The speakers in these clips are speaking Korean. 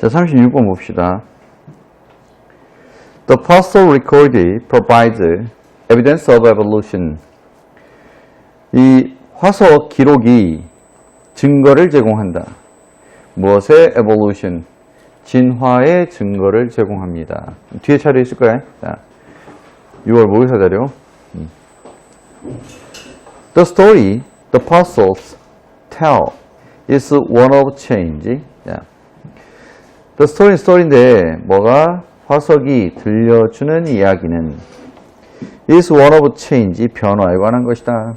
자, 36번 봅시다. The fossil record provides evidence of evolution. 이 화석 기록이 증거를 제공한다. 무엇의 evolution? 진화의 증거를 제공합니다. 뒤에 차례 있을 거예요. 자, 6월 모의사 자료. The story the fossils tell is one of change. 자, The story인데 뭐가 화석이 들려주는 이야기는 is one of change, 변화에 관한 것이다.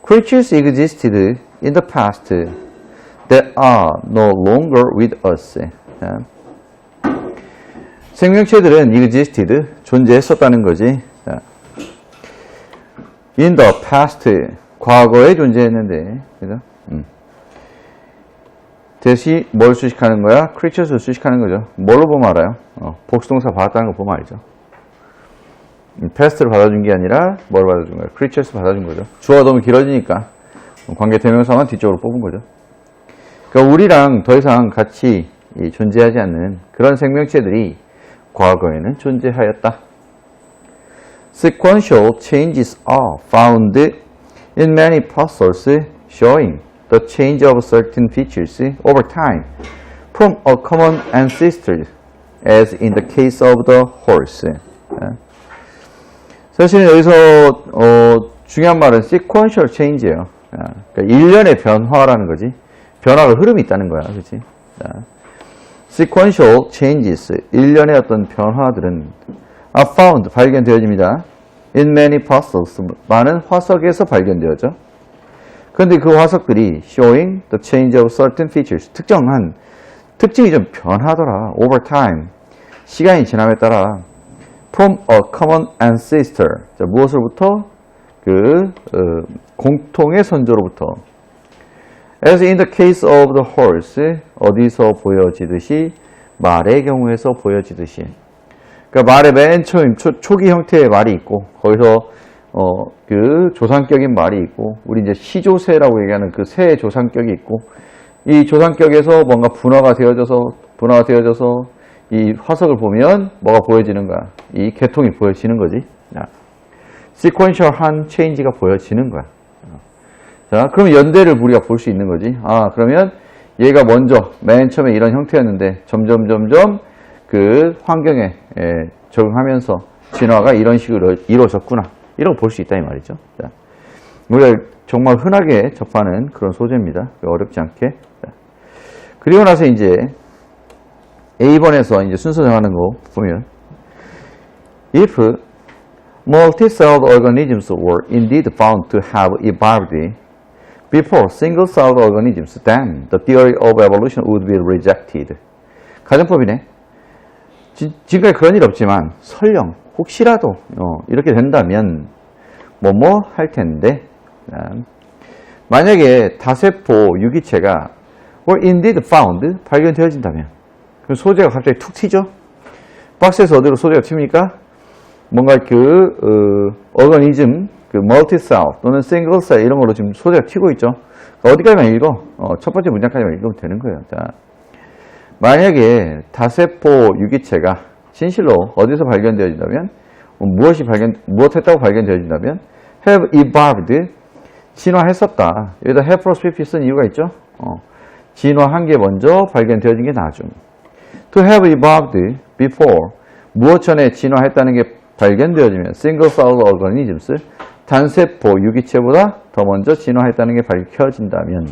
Creatures existed in the past that are no longer with us. 자, 생명체들은 existed, 존재했었다는 거지. 자, in the past, 과거에 존재했는데, 그죠? 대시 뭘 수식하는 거야? creatures를 수식하는 거죠. 뭘로 보면 알아요? 복수동사 받았다는 거 보면 알죠. past를 받아준 게 아니라 뭘 받아준 거야? creatures 받아준 거죠. 주어가 너무 길어지니까 관계 대명사만 뒤쪽으로 뽑은 거죠. 그러니까 우리랑 더 이상 같이 존재하지 않는 그런 생명체들이 과거에는 존재하였다. Sequential changes are found in many fossils showing the change of certain features over time from a common ancestor, as in the case of the horse. 사실 여기서 중요한 말은 sequential change예요. 그러니까 일련의 변화라는 거지. 변화가 흐름이 있다는 거야, 그렇지? Sequential changes, 일련의 어떤 변화들은 are found, 발견되어집니다. In many fossils, 많은 화석에서 발견되어져. 그런데 그 화석들이 showing the change of certain features, 특정한 특징이 좀 변하더라. over time, 시간이 지남에 따라 from a common ancestor, 자, 무엇으로부터? 공통의 선조로부터. As in the case of the horse, 어디서 보여지듯이? 말의 경우에서 보여지듯이. 그러니까 말의 맨 처음, 초기 형태의 말이 있고, 거기서 조상격인 말이 있고, 우리 이제 시조새라고 얘기하는 그 새의 조상격이 있고, 이 조상격에서 뭔가 분화가 되어져서 이 화석을 보면 뭐가 보여지는 거야? 이 계통이 보여지는 거지. sequential한 change가 보여지는 거야. 자, 그럼 연대를 우리가 볼 수 있는 거지. 그러면 얘가 먼저 맨 처음에 이런 형태였는데 점점 그 환경에 적응하면서 진화가 이런 식으로 이루어졌구나. 이런 거 볼 수 있다 이 말이죠. 자, 우리가 정말 흔하게 접하는 그런 소재입니다. 어렵지 않게. 자, 그리고 나서 이제 A번에서 이제 순서 정하는 거 보면 If multi-celled organisms were indeed found to have evolved before single-celled organisms, then the theory of evolution would be rejected. 가정법이네. 지금까지 그런 일 없지만 설령 혹시라도 이렇게 된다면 뭐뭐 할 텐데 만약에 다세포 유기체가 were indeed found 발견되어진다면 그럼 소재가 갑자기 툭 튀죠? 박스에서 어디로 소재가 튑니까? 뭔가 어거니즘, 멀티셀 또는 싱글셀 이런 걸로 지금 소재가 튀고 있죠? 어디까지만 읽어? 첫 번째 문장까지만 읽으면 되는 거예요. 자, 만약에 다세포 유기체가 진실로 어디서 발견되어진다면 무엇했다고 발견되어진다면 have evolved, 진화했었다. 여기다 have plus pp 쓴 이유가 있죠? 진화한 게 먼저 발견되어진 게 나중. To have evolved before, 무엇 전에 진화했다는 게 발견되어지면 single cell organisms, 단세포 유기체보다 더 먼저 진화했다는 게 밝혀진다면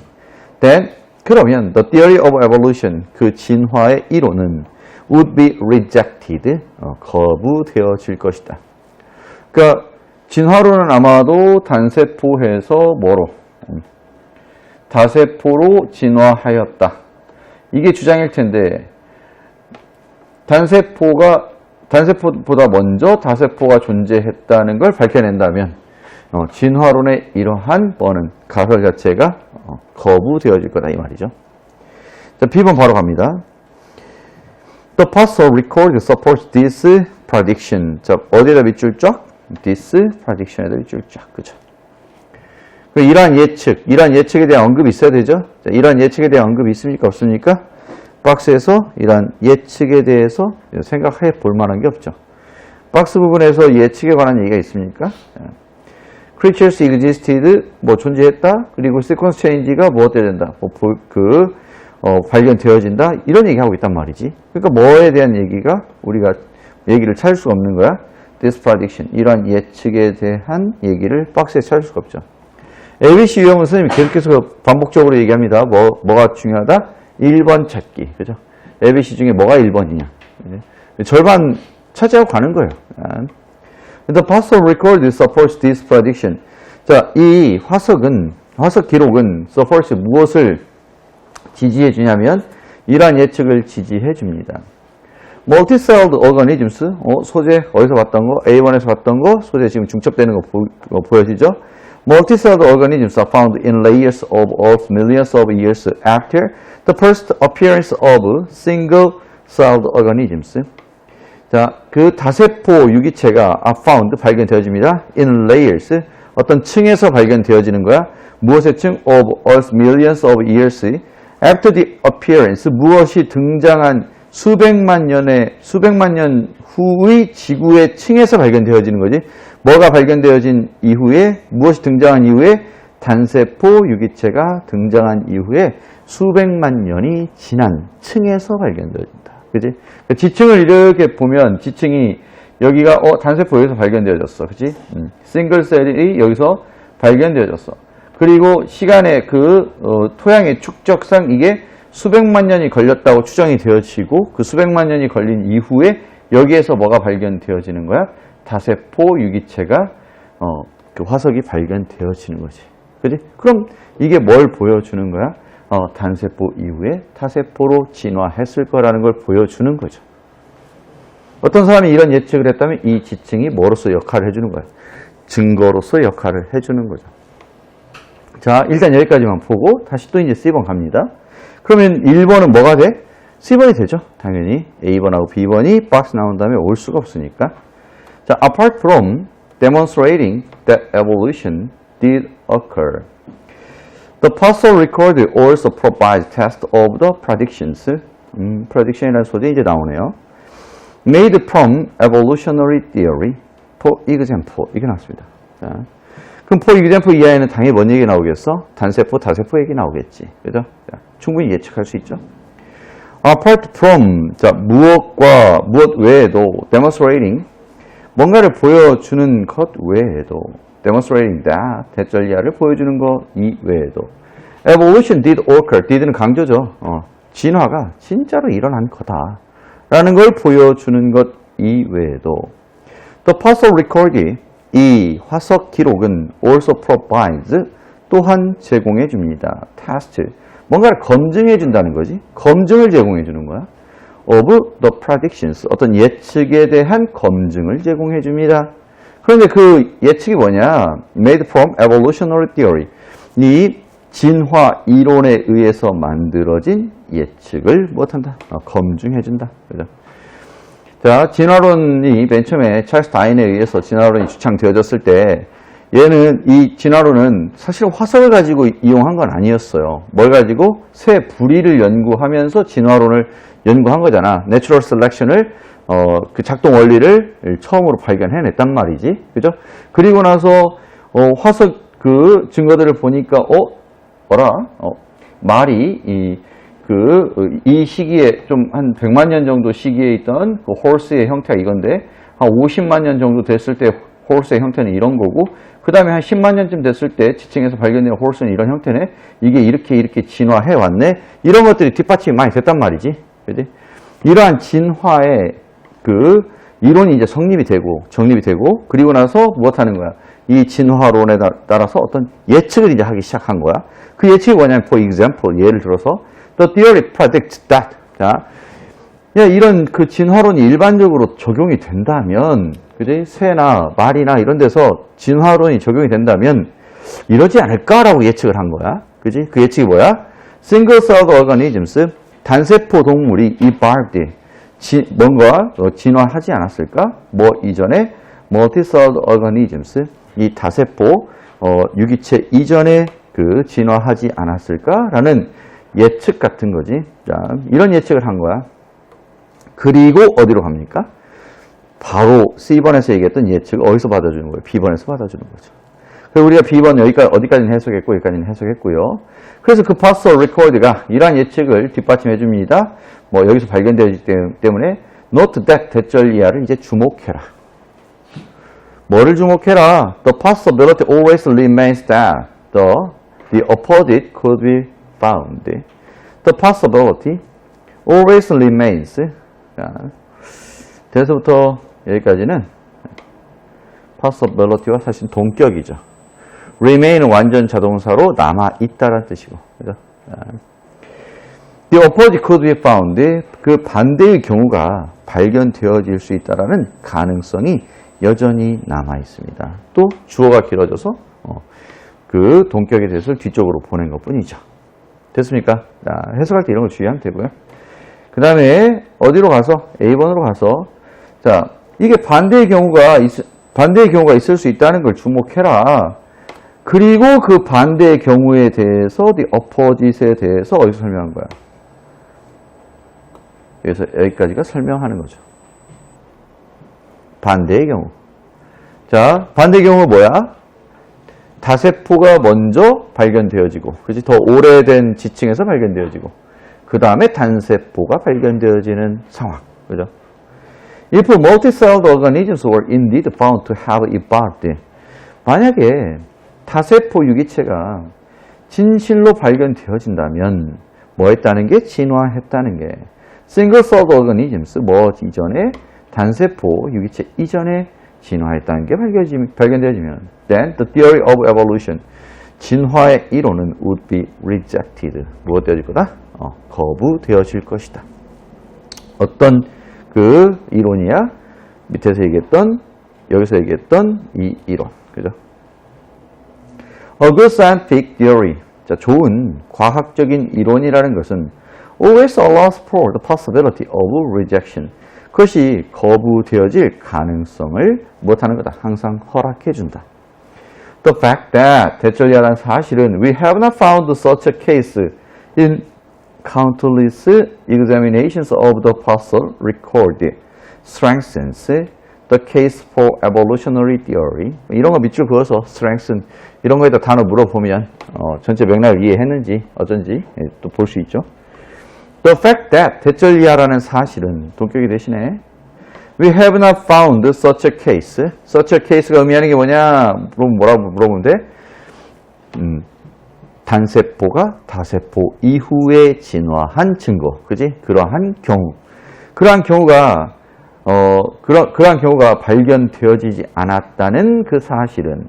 then, 그러면 the theory of evolution, 그 진화의 이론은 would be rejected, 거부되어질 것이다. 그러니까 진화론은 아마도 단세포에서 뭐로? 다세포로 진화하였다. 이게 주장일 텐데 단세포보다 먼저 다세포가 존재했다는 걸 밝혀낸다면 진화론의 이러한 뻔은 가설 자체가 거부되어질 거다 이 말이죠. 자, B번 바로 갑니다. The fossil record supports this prediction. 자, 어디에다 밑줄 쫙? This prediction에다 밑줄 쫙. 그죠? 이러한 예측에 대한 언급이 있어야 되죠? 자, 이러한 예측에 대한 언급이 있습니까? 없습니까? 박스에서 이러한 예측에 대해서 생각해 볼 만한 게 없죠. 박스 부분에서 예측에 관한 얘기가 있습니까? Creatures existed, 뭐 존재했다. 그리고 sequence change가 뭐 된다. 발견되어진다. 이런 얘기하고 있단 말이지. 그러니까 뭐에 대한 얘기가 우리가 얘기를 찾을 수가 없는 거야. This prediction, 이러한 예측에 대한 얘기를 박스에 찾을 수가 없죠. ABC 유형은 선생님이 계속해서 반복적으로 얘기합니다. 뭐가 중요하다? 1번 찾기. 그죠? ABC 중에 뭐가 1번이냐. 절반 차지하고 가는 거예요. The parcel record supports this prediction. 자, 이 화석 기록은 supports 무엇을 지지해 주냐면 이러한 예측을 지지해 줍니다. Multi-celled organisms, 소재 어디서 봤던 거? A1에서 봤던 거? 소재 지금 중첩되는 거 보여지죠? Multi-celled organisms are found in layers of Earth millions of years after the first appearance of single-celled organisms. 자, 그 다세포 유기체가 are found, 발견되어집니다. in layers, 어떤 층에서 발견되어지는 거야. 무엇의 층? of Earth millions of years after the appearance, 무엇이 등장한 수백만 년 후의 지구의 층에서 발견되어지는 거지. 뭐가 발견되어진 이후에, 무엇이 등장한 이후에, 단세포 유기체가 등장한 이후에 수백만 년이 지난 층에서 발견되어진다. 그지? 지층을 이렇게 보면 지층이 여기가 단세포 여기서 발견되어졌어. 그지? 싱글셀이 여기서 발견되어졌어. 그리고 시간의 토양의 축적상 이게 수백만 년이 걸렸다고 추정이 되어지고 그 수백만 년이 걸린 이후에 여기에서 뭐가 발견되어지는 거야? 다세포 유기체가 그 화석이 발견되어지는 거지. 그지? 그럼 이게 뭘 보여주는 거야? 단세포 이후에 타세포로 진화했을 거라는 걸 보여주는 거죠. 어떤 사람이 이런 예측을 했다면 이 지층이 뭐로서 역할을 해주는 거야? 증거로서 역할을 해주는 거죠. 자, 일단 여기까지만 보고 다시 또 이제 C번 갑니다. 그러면 1번은 뭐가 돼? C번이 되죠. 당연히 A번하고 B번이 박스 나온 다음에 올 수가 없으니까. 자, apart from demonstrating that evolution did occur, the parcel record also provides test of the predictions. prediction이라는 소리 이제 나오네요. Made from evolutionary theory. For example, 이게 나왔습니다. 자, 그럼 for example 이하에는 당연히 뭔 얘기 나오겠어? 단세포, 다세포 얘기 나오겠지. 그죠? 자, 충분히 예측할 수 있죠. Apart from, 자, 무엇 외에도 demonstrating, 뭔가를 보여주는 것 외에도 demonstrating that, 대절리아를 보여주는 것 이외에도 evolution did occur, did는 강조죠. 진화가 진짜로 일어난 거다 라는 걸 보여주는 것 이외에도 the parcel record, 이 화석 기록은 also provides, 또한 제공해 줍니다. test, 뭔가를 검증해 준다는 거지. 검증을 제공해 주는 거야. of the predictions, 어떤 예측에 대한 검증을 제공해 줍니다. 그런데 그 예측이 뭐냐? made from evolutionary theory, 이 진화 이론에 의해서 만들어진 예측을 못한다. 검증해 준다. 그죠? 자, 진화론이 맨 처음에 찰스 다윈에 의해서 진화론이 주창되어졌을 때 얘는 이 진화론은 사실 화석을 가지고 이용한 건 아니었어요. 뭘 가지고? 새 부리를 연구하면서 진화론을 연구한 거잖아. 내추럴 셀렉션을 그 작동 원리를 처음으로 발견해냈단 말이지. 그죠? 그리고 나서 화석 그 증거들을 보니까 말이 이 시기에 좀 한 100만 년 정도 시기에 있던 그 홀스의 형태가 이건데 한 50만 년 정도 됐을 때 홀스의 형태는 이런 거고 그 다음에 한 10만 년쯤 됐을 때 지층에서 발견된 홀스는 이런 형태네. 이게 이렇게 진화해 왔네. 이런 것들이 뒷받침이 많이 됐단 말이지. 그지? 이러한 진화의 그 이론이 이제 정립이 되고 그리고 나서 무엇하는 거야? 이 진화론에 따라서 어떤 예측을 이제 하기 시작한 거야. 그 예측이 뭐냐면 for example, 예를 들어서 the theory predicts that. 자, 이런 그 진화론이 일반적으로 적용이 된다면, 그지? 새나 말이나 이런 데서 진화론이 적용이 된다면 이러지 않을까라고 예측을 한 거야. 그지? 그 예측이 뭐야? single-celled organisms, 단세포 동물이 evolved, 뭔가 진화하지 않았을까? 뭐 이전에 multi-celled organisms, 이 다세포 유기체 이전에 그 진화하지 않았을까라는 예측 같은 거지. 자, 이런 예측을 한 거야. 그리고 어디로 갑니까? 바로 C번에서 얘기했던 예측을 어디서 받아주는 거예요? B번에서 받아주는 거죠. 그래서 우리가 B번 여기까지, 어디까지는 해석했고, 여기까지는 해석했고요. 그래서 그 partial record가 이러한 예측을 뒷받침해 줍니다. 뭐, 여기서 발견되기 때문에 note that 대절 이하를 이제 주목해라. 뭐를 주목해라? The possibility always remains that the opposite could be found. The possibility always remains. 자, 대에서부터 여기까지는 possibility와 사실 동격이죠. remain은 완전 자동사로 남아있다라는 뜻이고. 그죠? The opposite could be found. 그 반대의 경우가 발견되어질 수 있다라는 가능성이 여전히 남아있습니다. 또 주어가 길어져서 그 동격의 대수를 뒤쪽으로 보낸 것 뿐이죠. 됐습니까? 자, 해석할 때 이런 걸 주의하면 되고요. 그 다음에 어디로 가서? A번으로 가서 자, 이게 반대의 경우가 있을 수 있다는 걸 주목해라. 그리고 그 반대의 경우에 대해서 the opposite에 대해서 어디서 설명한 거야? 여기서 여기까지가 설명하는 거죠. 반대의 경우. 자, 반대의 경우는 뭐야? 다세포가 먼저 발견되어지고, 그렇지? 더 오래된 지층에서 발견되어지고, 그 다음에 단세포가 발견되어지는 상황. 그죠? If multicelled organisms were indeed found to have evolved, 만약에 다세포 유기체가 진실로 발견되어진다면 뭐 했다는 게? 진화했다는 게 single-celled organisms, 뭐 이전에 단세포 유기체 이전에 진화했다는 게 발견되어지면 then the theory of evolution, 진화의 이론은 would be rejected. 무엇 되어질 거다? 거부되어질 것이다. 어떤 그 이론이야? 밑에서 얘기했던, 여기서 얘기했던 이 이론. 그죠? A good scientific theory. 자, 좋은 과학적인 이론이라는 것은 always allows for the possibility of rejection. 그것이 거부되어질 가능성을 못하는 거다. 항상 허락해준다. The fact that, 대절이라는 사실은 we have not found such a case in countless examinations of the fossil record strengthens the case for evolutionary theory. 이런 거 밑줄 그어서 strengthen 이런 거에다 단어 물어보면 전체 맥락을 이해했는지 어쩐지 또 볼 수 있죠. The fact that 대절이야라는 사실은 동격이 대신에 we have not found such a case. such a case가 의미하는 게 뭐냐? 뭐라고 물어보면 돼? 단세포가 다세포 이후에 진화한 증거, 그지? 그러한 경우, 그러한 경우가 그러한 경우가 발견되어지지 않았다는 그 사실은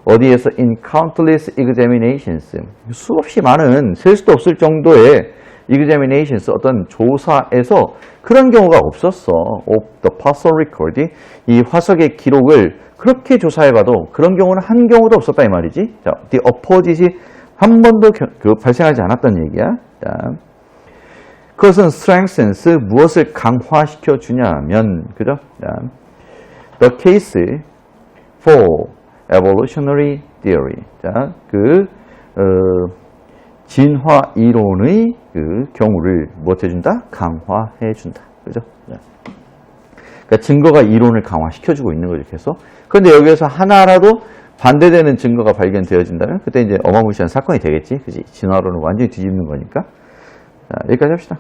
어디에서 in countless examinations, 수없이 많은 셀 수도 없을 정도의 examinations, 어떤 조사에서 그런 경우가 없었어. of the fossil record, 이 화석의 기록을 그렇게 조사해봐도 그런 경우는 한 경우도 없었다 이 말이지. 자, the opposite이 한 번도 발생하지 않았다는 얘기야. 자, 그것은 strengthens, 무엇을 강화시켜 주냐면, 그죠? 자, the case for evolutionary theory. 자, 진화 이론의 그 경우를 뭐 해준다? 강화해 준다. 그죠? 자, 그러니까 증거가 이론을 강화시켜주고 있는 거죠. 계속. 그런데 여기에서 하나라도 반대되는 증거가 발견되어진다면 그때 이제 어마무시한 사건이 되겠지. 그지? 진화론을 완전히 뒤집는 거니까. 자, 여기까지 합시다.